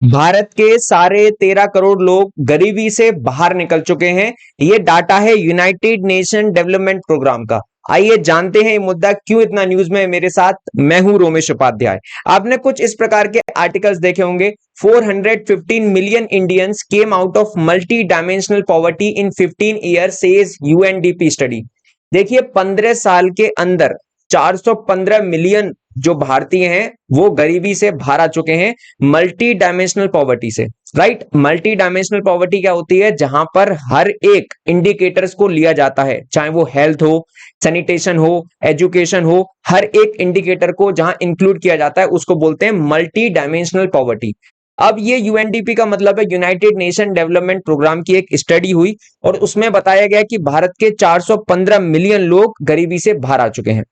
भारत के साढ़े 13 करोड़ लोग गरीबी से बाहर निकल चुके हैं। ये डाटा है यूनाइटेड नेशन डेवलपमेंट प्रोग्राम का। आइए जानते हैं ये मुद्दा क्यों इतना न्यूज में है। मेरे साथ मैं हूं रोमेश उपाध्याय। आपने कुछ इस प्रकार के आर्टिकल्स देखे होंगे। 415 million Indians came out of multi dimensional poverty in 15 years says UNDP study. देखिए 15 साल के अंदर 415 मिलियन जो भारतीय हैं वो गरीबी से बाहर आ चुके हैं, मल्टी डायमेंशनल पॉवर्टी से। राइट, मल्टी डायमेंशनल पॉवर्टी क्या होती है? जहां पर हर एक इंडिकेटर्स को लिया जाता है, चाहे वो हेल्थ हो, सैनिटेशन हो, एजुकेशन हो, हर एक इंडिकेटर को जहां इंक्लूड किया जाता है उसको बोलते हैं मल्टी डायमेंशनल पॉवर्टी। अब ये यूएनडीपी का मतलब है यूनाइटेड नेशन डेवलपमेंट प्रोग्राम की एक स्टडी हुई और उसमें बताया गया कि भारत के 415 मिलियन लोग गरीबी से बाहर आ चुके हैं।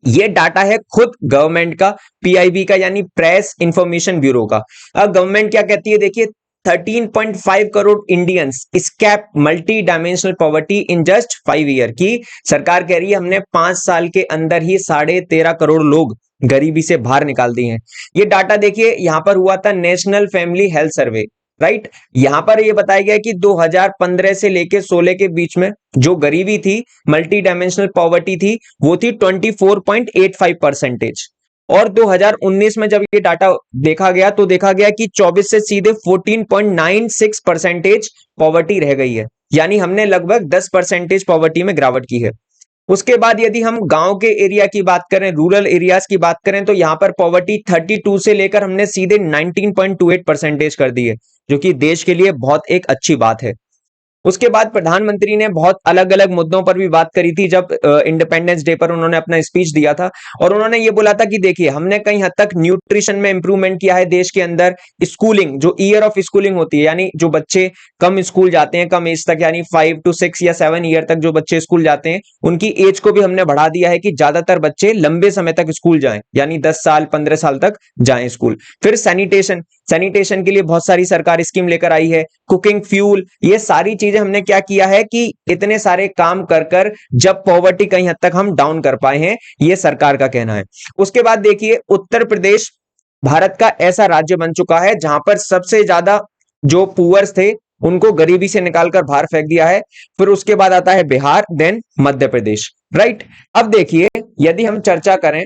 ये डाटा है खुद गवर्नमेंट का, पीआईबी का यानी प्रेस इंफॉर्मेशन ब्यूरो का। अब गवर्नमेंट क्या कहती है, देखिए 13.5 crore Indians escape multi dimensional poverty in just 5 year की सरकार कह रही है हमने 5 साल के अंदर ही 13.5 करोड़ लोग गरीबी से बाहर निकाल दिए हैं। ये डाटा देखिए यहां पर हुआ था national family health survey. Right, यहां पर ये बताया गया कि 2015 से लेके 16 के बीच में जो गरीबी थी, मल्टी डायमेंशनल पॉवर्टी थी, वो थी 24.85%। और 2019 में जब ये डाटा देखा गया तो देखा गया कि 24 से सीधे 14.96% पॉवर्टी रह गई है, यानी हमने लगभग 10% पॉवर्टी में गिरावट की है। उसके बाद यदि हम गांव के एरिया की बात करें, रूरल एरियाज की बात करें, तो यहां पर पॉवर्टी 32 से लेकर हमने सीधे 19.28% कर दी है, जो कि देश के लिए बहुत एक अच्छी बात है। उसके बाद प्रधानमंत्री ने बहुत अलग अलग मुद्दों पर भी बात करी थी जब इंडिपेंडेंस डे पर उन्होंने अपना स्पीच दिया था। और उन्होंने ये बोला था कि देखिए हमने कई हद तक न्यूट्रिशन में इंप्रूवमेंट किया है देश के अंदर। स्कूलिंग, जो ईयर ऑफ स्कूलिंग होती है, यानी जो बच्चे कम स्कूल जाते हैं, कम एज तक, यानी 5 to 6 या 7 ईयर तक जो बच्चे स्कूल जाते हैं, उनकी एज को भी हमने बढ़ा दिया है कि ज्यादातर बच्चे लंबे समय तक स्कूल जाएं, यानी 10 साल 15 साल तक जाएं स्कूल। फिर सैनिटेशन, सैनिटेशन के लिए बहुत सारी सरकार स्कीम लेकर आई है। कुकिंग फ्यूल, ये सारी चीजें हमने क्या किया है कि इतने सारे काम कर कर जब पॉवर्टी कहीं हद तक हम डाउन कर पाए हैं, ये सरकार का कहना है। उसके बाद देखिए उत्तर प्रदेश भारत का ऐसा राज्य बन चुका है जहां पर सबसे ज्यादा जो पुअर्स थे उनको गरीबी से निकालकर बाहर फेंक दिया है। फिर उसके बाद आता है बिहार, देन मध्य प्रदेश। राइट, अब देखिए यदि हम चर्चा करें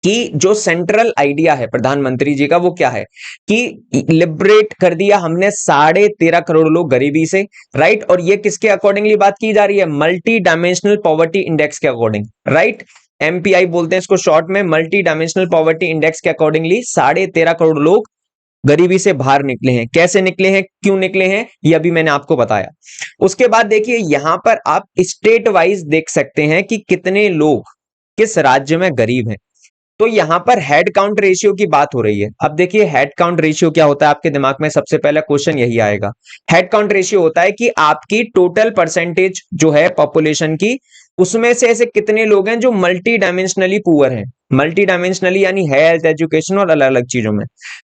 कि जो सेंट्रल आइडिया है प्रधानमंत्री जी का वो क्या है कि लिबरेट कर दिया हमने 13.5 करोड़ लोग गरीबी से। राइट, और ये किसके अकॉर्डिंगली बात की जा रही है? मल्टी डायमेंशनल पॉवर्टी इंडेक्स के अकॉर्डिंग। राइट, एमपीआई बोलते हैं इसको शॉर्ट में, मल्टी डायमेंशनल पॉवर्टी इंडेक्स के अकॉर्डिंगली 13.5 करोड़ लोग गरीबी से बाहर निकले हैं। कैसे निकले हैं, क्यों निकले हैं, ये अभी मैंने आपको बताया। उसके बाद देखिए यहां पर आप स्टेट वाइज देख सकते हैं कि कितने लोग किस राज्य में गरीब हैं। तो यहां पर हेड काउंट रेशियो की बात हो रही है। अब देखिए हेड काउंट रेशियो क्या होता है, आपके दिमाग में सबसे पहला क्वेश्चन यही आएगा। हेड काउंट रेशियो होता है कि आपकी टोटल परसेंटेज जो है पॉपुलेशन की, उसमें से ऐसे कितने लोग हैं जो मल्टी डायमेंशनली पुअर हैं। मल्टी डायमेंशनली यानी हेल्थ, एजुकेशन और अलग अलग चीजों में।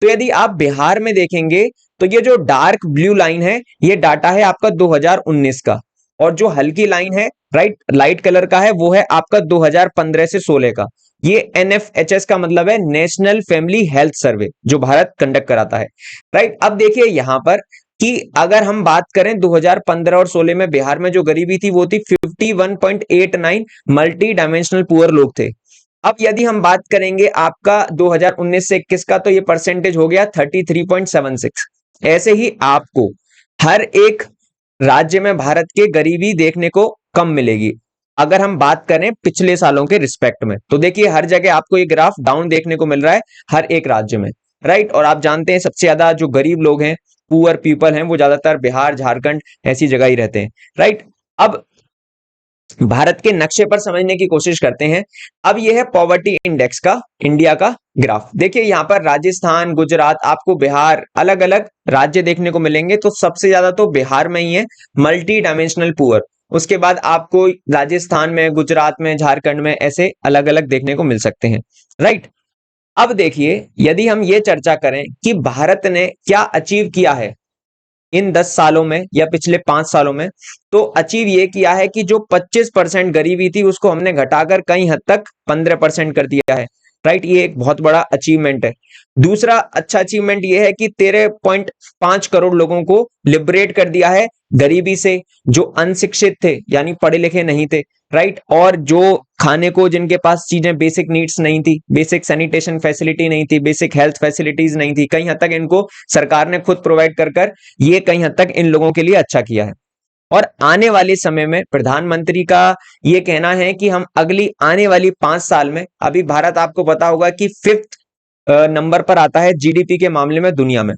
तो यदि आप बिहार में देखेंगे तो ये जो डार्क ब्लू लाइन है ये डाटा है आपका 2019 का, और जो हल्की लाइन है, राइट, लाइट कलर का है, वो है आपका 2015 से 16 का। ये एनएफएचएस का मतलब है नेशनल फैमिली हेल्थ सर्वे, जो भारत कंडक्ट कराता है। राइट, अब देखिए यहां पर कि अगर हम बात करें 2015 और 16 में बिहार में जो गरीबी थी वो थी 51.89 मल्टी डायमेंशनल पुअर लोग थे। अब यदि हम बात करेंगे आपका 2019 से 21 का, तो ये परसेंटेज हो गया 33.76। ऐसे ही आपको हर एक राज्य में भारत के गरीबी देखने को कम मिलेगी। अगर हम बात करें पिछले सालों के रिस्पेक्ट में, तो देखिए हर जगह आपको ये ग्राफ डाउन देखने को मिल रहा है, हर एक राज्य में। राइट, और आप जानते हैं सबसे ज्यादा जो गरीब लोग हैं, पुअर पीपल हैं, वो ज्यादातर बिहार, झारखंड ऐसी जगह ही रहते हैं। राइट, अब भारत के नक्शे पर समझने की कोशिश करते हैं। अब यह है पॉवर्टी इंडेक्स का इंडिया का ग्राफ। देखिए यहां पर राजस्थान, गुजरात, आपको बिहार, अलग अलग राज्य देखने को मिलेंगे। तो सबसे ज्यादा तो बिहार में ही है मल्टी डायमेंशनल पुअर। उसके बाद आपको राजस्थान में, गुजरात में, झारखंड में ऐसे अलग अलग देखने को मिल सकते हैं। राइट, अब देखिए यदि हम ये चर्चा करें कि भारत ने क्या अचीव किया है इन 10 सालों में या पिछले 5 सालों में, तो अचीव ये किया है कि जो 25% गरीबी थी उसको हमने घटाकर कई हद तक 15% कर दिया है। राइट, ये एक बहुत बड़ा अचीवमेंट है। दूसरा अच्छा अचीवमेंट ये है कि 13.5 करोड़ लोगों को लिबरेट कर दिया है गरीबी से, जो अनशिक्षित थे यानी पढ़े लिखे नहीं थे, राइट, और जो खाने को जिनके पास चीजें बेसिक नीड्स नहीं थी, बेसिक सैनिटेशन फैसिलिटी नहीं थी, बेसिक हेल्थ फैसिलिटीज नहीं थी, कहीं हद तक इनको सरकार ने खुद प्रोवाइड कर कर ये कहीं हद तक इन लोगों के लिए अच्छा किया है। और आने वाले समय में प्रधानमंत्री का ये कहना है कि हम अगली आने वाली 5 साल में, अभी भारत आपको पता होगा कि 5th नंबर पर आता है जीडीपी के मामले में दुनिया में,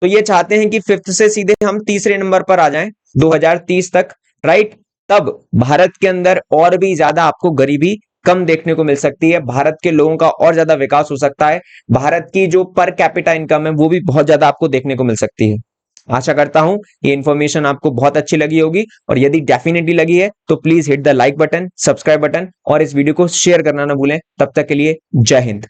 तो ये चाहते हैं कि 5th से सीधे हम तीसरे नंबर पर आ जाएं 2030 तक, राइट। तब भारत के अंदर और भी ज्यादा आपको गरीबी कम देखने को मिल सकती है, भारत के लोगों का और ज्यादा विकास हो सकता है, भारत की जो पर कैपिटा इनकम है वो भी बहुत ज्यादा आपको देखने को मिल सकती है। आशा करता हूं ये इन्फॉर्मेशन आपको बहुत अच्छी लगी होगी, और यदि डेफिनेटली लगी है तो please hit the like button, subscribe button और इस वीडियो को शेयर करना ना भूलें। तब तक के लिए जय हिंद।